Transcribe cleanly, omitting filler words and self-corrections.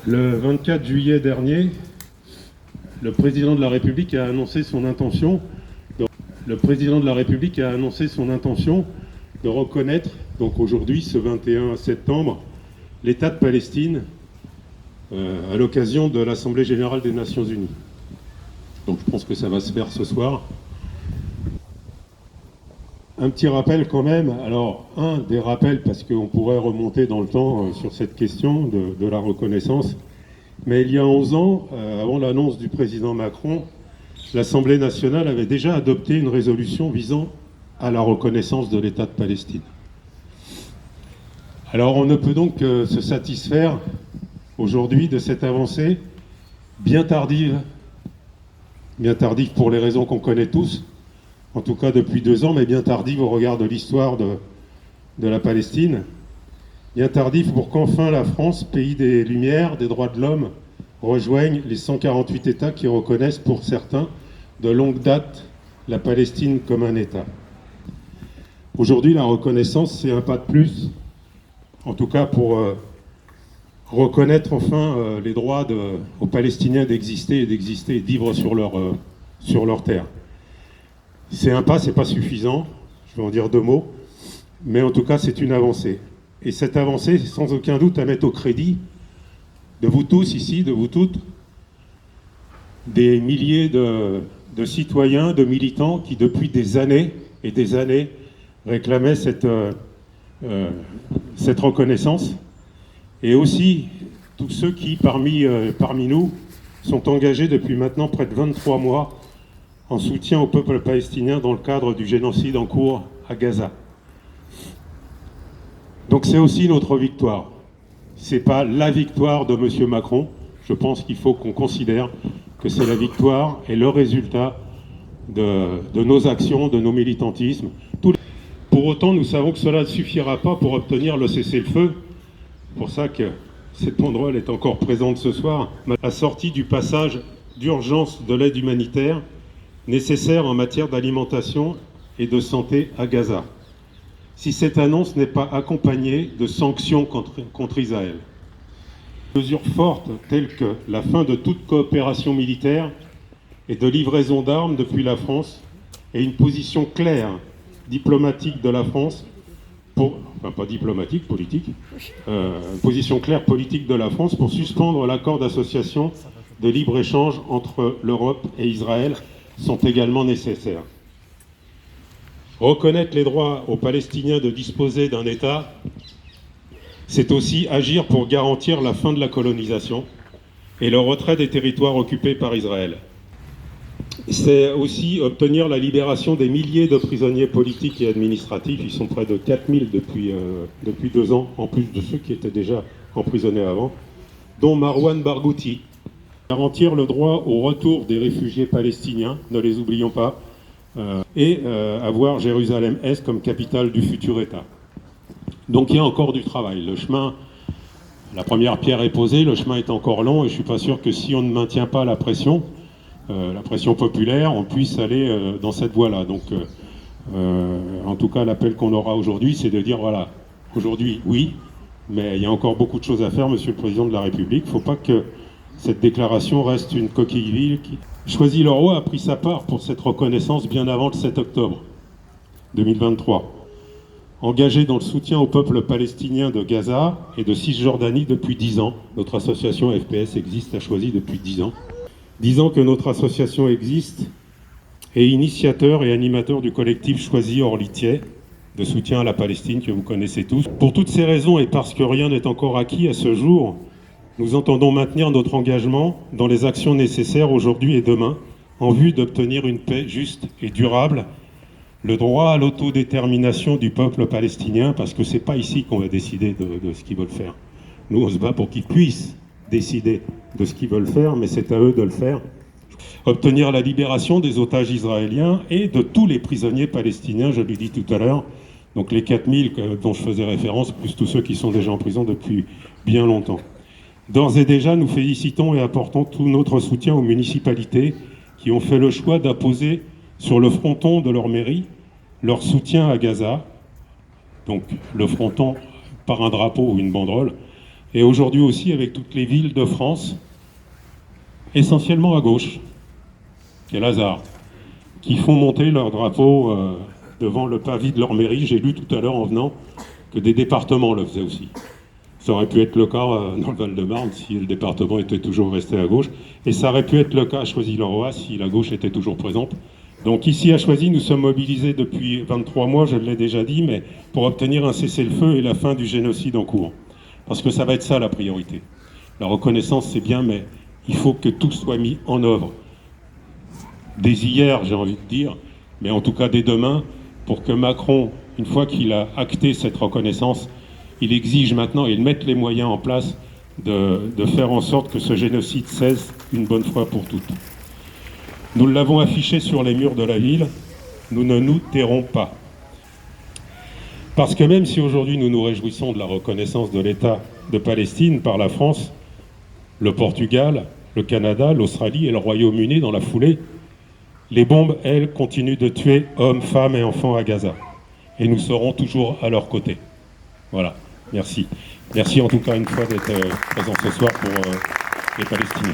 Le 24 juillet dernier, le président de la République a annoncé son intention de reconnaître, donc aujourd'hui, ce 21 septembre, l'État de Palestine à l'occasion de l'Assemblée générale des Nations Unies. Donc je pense que ça va se faire ce soir. Un petit rappel quand même, alors un des rappels, parce qu'on pourrait remonter dans le temps sur cette question de la reconnaissance, mais il y a 11 ans, avant l'annonce du président Macron, l'Assemblée nationale avait déjà adopté une résolution visant à la reconnaissance de l'État de Palestine. Alors on ne peut donc se satisfaire aujourd'hui de cette avancée bien tardive pour les raisons qu'on connaît tous, en tout cas depuis 2 ans, mais bien tardive au regard de l'histoire de la Palestine, bien tardive pour qu'enfin la France, pays des Lumières, des droits de l'homme, rejoigne les 148 États qui reconnaissent pour certains de longue date la Palestine comme un État. Aujourd'hui, la reconnaissance, c'est un pas de plus, en tout cas pour reconnaître enfin les droits aux Palestiniens d'exister et de vivre sur leur terre. C'est un pas, c'est pas suffisant, je vais en dire 2 mots, mais en tout cas c'est une avancée. Et cette avancée, c'est sans aucun doute à mettre au crédit de vous tous ici, de vous toutes, des milliers de citoyens, de militants qui depuis des années et des années réclamaient cette reconnaissance, et aussi tous ceux qui parmi nous sont engagés depuis maintenant près de 23 mois en soutien au peuple palestinien dans le cadre du génocide en cours à Gaza. Donc c'est aussi notre victoire. C'est pas la victoire de M. Macron. Je pense qu'il faut qu'on considère que c'est la victoire et le résultat de nos actions, de nos militantismes. Pour autant, nous savons que cela ne suffira pas pour obtenir le cessez-le-feu. C'est pour ça que cette banderole est encore présente ce soir. La sortie du passage d'urgence de l'aide humanitaire nécessaire en matière d'alimentation et de santé à Gaza, si cette annonce n'est pas accompagnée de sanctions contre Israël. Mesures fortes telles que la fin de toute coopération militaire et de livraison d'armes depuis la France, et une position claire diplomatique de la France, une position claire politique de la France pour suspendre l'accord d'association de libre-échange entre l'Europe et Israël sont également nécessaires. Reconnaître les droits aux Palestiniens de disposer d'un État, c'est aussi agir pour garantir la fin de la colonisation et le retrait des territoires occupés par Israël. C'est aussi obtenir la libération des milliers de prisonniers politiques et administratifs. Ils sont près de 4000 depuis 2 ans, en plus de ceux qui étaient déjà emprisonnés avant, dont Marwan Barghouti. Garantir le droit au retour des réfugiés palestiniens, ne les oublions pas, et avoir Jérusalem-Est comme capitale du futur État. Donc il y a encore du travail. Le chemin, la première pierre est posée, le chemin est encore long, et je ne suis pas sûr que si on ne maintient pas la pression populaire, on puisse aller dans cette voie-là. Donc en tout cas, l'appel qu'on aura aujourd'hui, c'est de dire, voilà, aujourd'hui, oui, mais il y a encore beaucoup de choses à faire, Monsieur le Président de la République. Il ne faut pas que cette déclaration reste une coquille vide. Choisy-le-Roi a pris sa part pour cette reconnaissance bien avant le 7 octobre 2023. Engagé dans le soutien au peuple palestinien de Gaza et de Cisjordanie depuis 10 ans. Notre association FPS existe, a choisi depuis 10 ans. 10 ans que notre association existe, et initiateur et animateur du collectif Choisy Orlitier, de soutien à la Palestine que vous connaissez tous. Pour toutes ces raisons et parce que rien n'est encore acquis à ce jour, nous entendons maintenir notre engagement dans les actions nécessaires aujourd'hui et demain en vue d'obtenir une paix juste et durable, le droit à l'autodétermination du peuple palestinien, parce que c'est pas ici qu'on va décider de ce qu'ils veulent faire. Nous, on se bat pour qu'ils puissent décider de ce qu'ils veulent faire, mais c'est à eux de le faire. Obtenir la libération des otages israéliens et de tous les prisonniers palestiniens, je l'ai dit tout à l'heure, donc les 4000 dont je faisais référence, plus tous ceux qui sont déjà en prison depuis bien longtemps. D'ores et déjà, nous félicitons et apportons tout notre soutien aux municipalités qui ont fait le choix d'apposer sur le fronton de leur mairie leur soutien à Gaza, donc le fronton par un drapeau ou une banderole, et aujourd'hui aussi avec toutes les villes de France, essentiellement à gauche, quel hasard, qui font monter leur drapeau devant le pavis de leur mairie. J'ai lu tout à l'heure en venant que des départements le faisaient aussi. Ça aurait pu être le cas dans le Val-de-Marne si le département était toujours resté à gauche, et ça aurait pu être le cas à Choisy-le-Roi si la gauche était toujours présente. Donc ici à Choisy, nous sommes mobilisés depuis 23 mois, je l'ai déjà dit, mais pour obtenir un cessez-le-feu et la fin du génocide en cours. Parce que ça va être ça la priorité. La reconnaissance, c'est bien, mais il faut que tout soit mis en œuvre. Dès hier, j'ai envie de dire, mais en tout cas dès demain, pour que Macron, une fois qu'il a acté cette reconnaissance, il exige maintenant, et il mette les moyens en place de faire en sorte que ce génocide cesse une bonne fois pour toutes. Nous l'avons affiché sur les murs de la ville, nous ne nous tairons pas. Parce que même si aujourd'hui nous nous réjouissons de la reconnaissance de l'État de Palestine par la France, le Portugal, le Canada, l'Australie et le Royaume-Uni dans la foulée, les bombes, elles, continuent de tuer hommes, femmes et enfants à Gaza. Et nous serons toujours à leur côté. Voilà, merci. Merci en tout cas une fois d'être présent ce soir pour les Palestiniens.